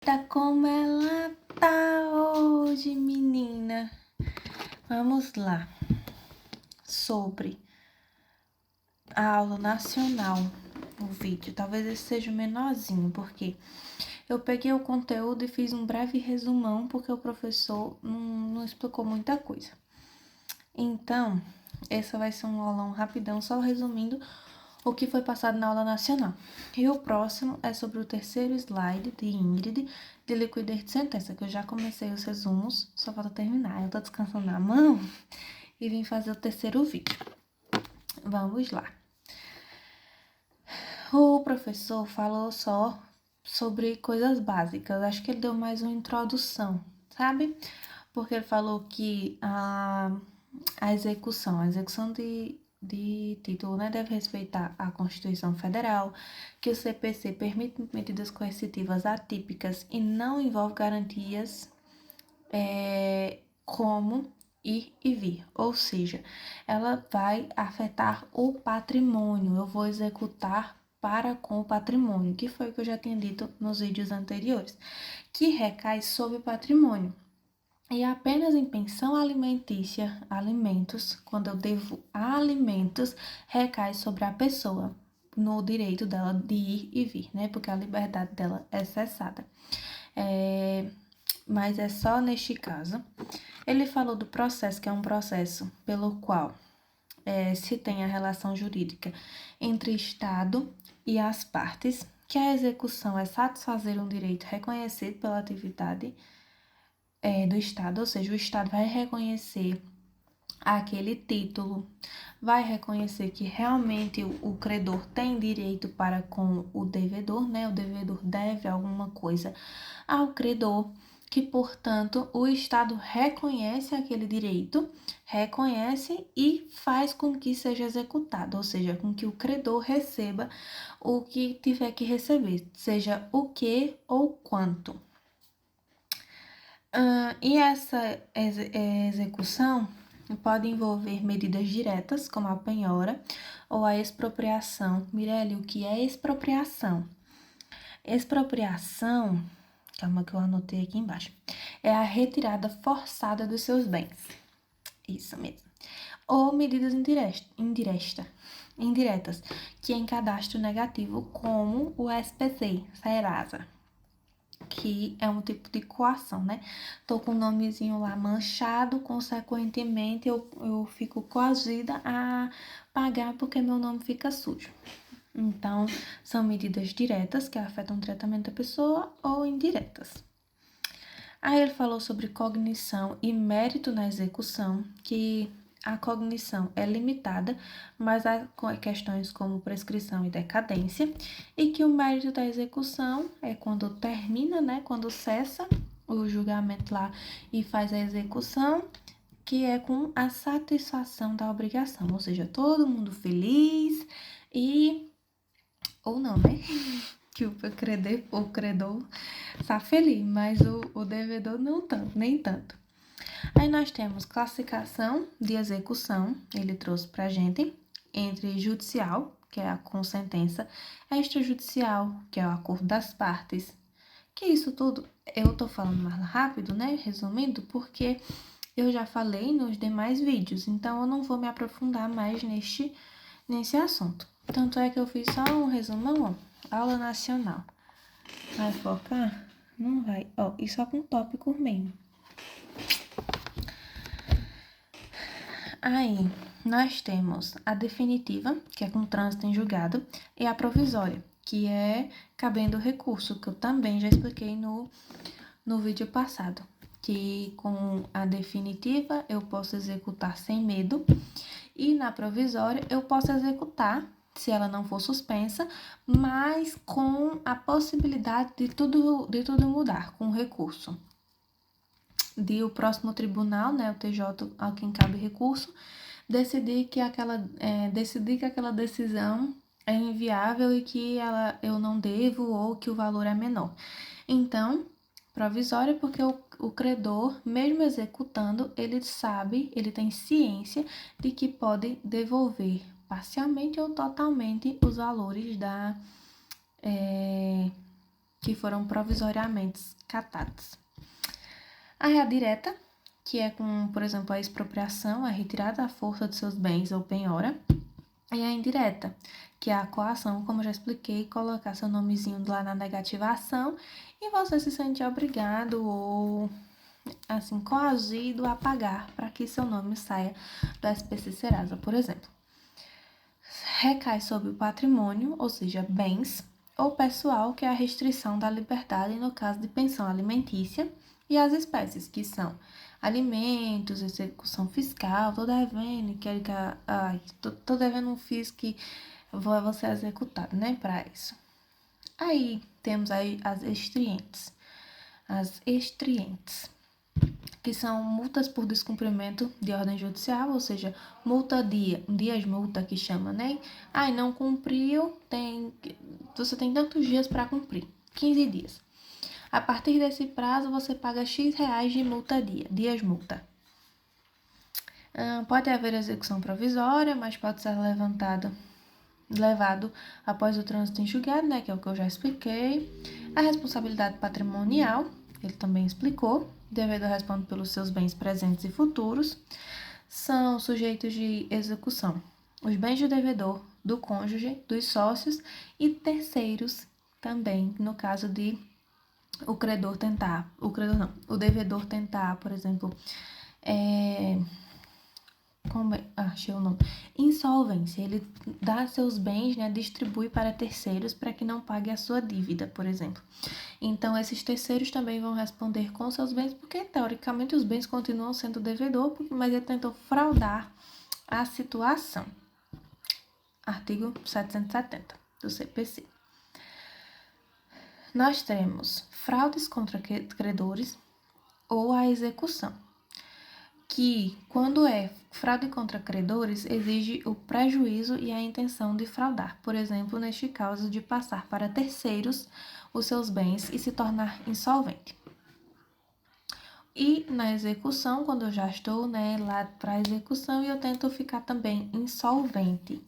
Tá como ela tá hoje, menina. Vamos lá. Sobre a aula nacional, o vídeo. Talvez esse seja o menorzinho, porque eu peguei o conteúdo e fiz um breve resumão, porque o professor não explicou muita coisa. Então, esse vai ser um aulão rapidão, só resumindo o que foi passado na aula nacional. E o próximo é sobre o terceiro slide de Ingrid, de liquidez de sentença, que eu já comecei os resumos, só falta terminar. Eu tô descansando na mão e vim fazer o terceiro vídeo. Vamos lá. O professor falou só sobre coisas básicas, acho que ele deu mais uma introdução, sabe? Porque ele falou que a execução de título, né, deve respeitar a Constituição Federal, que o CPC permite medidas coercitivas atípicas e não envolve garantias como ir e vir, ou seja, ela vai afetar o patrimônio, eu vou executar para com o patrimônio, que foi o que eu já tinha dito nos vídeos anteriores, que recai sobre o patrimônio. E apenas em pensão alimentícia, alimentos, quando eu devo alimentos, recai sobre a pessoa, no direito dela de ir e vir, né? Porque a liberdade dela é cessada. Mas é só neste caso. Ele falou do processo, que é um processo pelo qual se tem a relação jurídica entre Estado e as partes, que a execução é satisfazer um direito reconhecido pela atividade do Estado, ou seja, o Estado vai reconhecer aquele título, vai reconhecer que realmente o credor tem direito para com o devedor, né? O devedor deve alguma coisa ao credor, que, portanto, o Estado reconhece aquele direito, reconhece e faz com que seja executado, ou seja, com que o credor receba o que tiver que receber, seja o que ou quanto. E essa execução pode envolver medidas diretas, como a penhora ou a expropriação. Mirelle, o que é expropriação? Expropriação, calma que eu anotei aqui embaixo, é a retirada forçada dos seus bens. Isso mesmo. Ou medidas indiretas, que é em cadastro negativo, como o SPC, Serasa, que é um tipo de coação, né? Tô com o nomezinho lá manchado, consequentemente eu fico coagida a pagar porque meu nome fica sujo. Então, são medidas diretas que afetam o tratamento da pessoa ou indiretas. Aí ele falou sobre cognição e mérito na execução, que a cognição é limitada, mas há questões como prescrição e decadência, e que o mérito da execução é quando termina, né, quando cessa o julgamento lá e faz a execução, que é com a satisfação da obrigação, ou seja, todo mundo feliz ou não, né? Que o credor está feliz, mas o devedor não tanto, nem tanto. Aí nós temos classificação de execução, ele trouxe pra gente, entre judicial, que é com sentença, extrajudicial, que é o acordo das partes. Que isso tudo eu tô falando mais rápido, né? Resumindo, porque eu já falei nos demais vídeos, então eu não vou me aprofundar mais nesse assunto. Tanto é que eu fiz só um resumão, ó, aula nacional. Vai focar? Não vai. Ó, e só com tópicos mesmo. Aí, nós temos a definitiva, que é com trânsito em julgado, e a provisória, que é cabendo recurso, que eu também já expliquei no vídeo passado. Que com a definitiva eu posso executar sem medo, e na provisória eu posso executar, se ela não for suspensa, mas com a possibilidade de tudo mudar, com recurso. De o próximo tribunal, né, o TJ, ao quem cabe recurso, decidir que aquela decisão é inviável e que eu não devo ou que o valor é menor. Então, provisória porque o credor, mesmo executando, ele sabe, ele tem ciência de que pode devolver parcialmente ou totalmente os valores que foram provisoriamente catados. A rea direta, que é com, por exemplo, a expropriação, a retirada à força de seus bens ou penhora. E a indireta, que é a coação, como eu já expliquei, colocar seu nomezinho lá na negativação e você se sente obrigado ou, assim, coagido a pagar para que seu nome saia do SPC Serasa, por exemplo. Recai sobre o patrimônio, ou seja, bens, ou pessoal, que é a restrição da liberdade no caso de pensão alimentícia, e as espécies, que são alimentos, execução fiscal, tô devendo, tô devendo um FIIs que vai ser executado, né, para isso. Aí temos aí as extrientes. As extrientes, que são multas por descumprimento de ordem judicial, ou seja, dias multa que chama, né? Aí não cumpriu, você tem tantos dias para cumprir, 15 dias. A partir desse prazo, você paga X reais de multa dias multa. Pode haver execução provisória, mas pode ser levado após o trânsito em julgado, né, que é o que eu já expliquei. A responsabilidade patrimonial, ele também explicou, o devedor responde pelos seus bens presentes e futuros, são sujeitos de execução os bens do devedor, do cônjuge, dos sócios e terceiros também, no caso de o devedor tentar, por exemplo, achei o nome, insolvência, ele dá seus bens, né, distribui para terceiros para que não pague a sua dívida, por exemplo. Então, esses terceiros também vão responder com seus bens, porque, teoricamente, os bens continuam sendo devedor, mas ele tentou fraudar a situação. Artigo 770 do CPC. Nós temos fraudes contra credores ou a execução, que, quando é fraude contra credores, exige o prejuízo e a intenção de fraudar, por exemplo, neste caso de passar para terceiros os seus bens e se tornar insolvente. E na execução, quando eu já estou, né, lá para a execução e eu tento ficar também insolvente.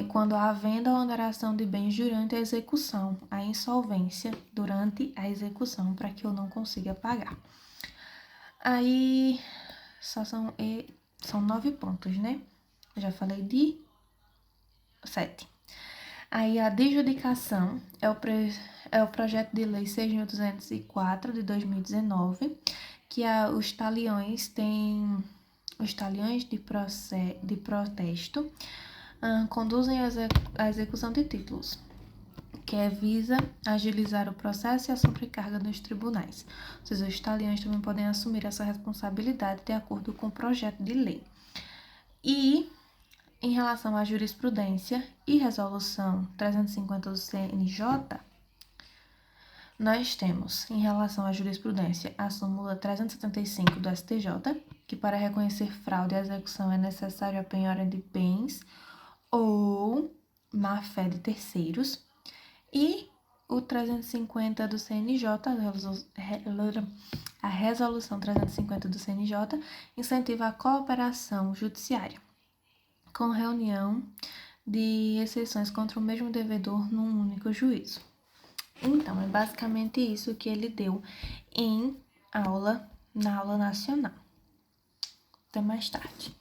Quando há venda ou oneração de bens durante a execução, a insolvência durante a execução, para que eu não consiga pagar. Aí, são 9 pontos, né? Eu já falei de 7. Aí, a adjudicação é o projeto de lei 6.204 de 2019, que os talhões de protesto conduzem à execução de títulos, que visa agilizar o processo e a sobrecarga nos tribunais. Ou seja, os talhões também podem assumir essa responsabilidade de acordo com o projeto de lei. E, em relação à jurisprudência e resolução 350 do CNJ, nós temos, em relação à jurisprudência, a súmula 375 do STJ, que para reconhecer fraude à execução é necessário a penhora de bens ou má-fé de terceiros, e o 350 do CNJ, a resolução 350 do CNJ, incentiva a cooperação judiciária, com reunião de exceções contra o mesmo devedor num único juízo. Então, é basicamente isso que ele deu na aula nacional. Até mais tarde.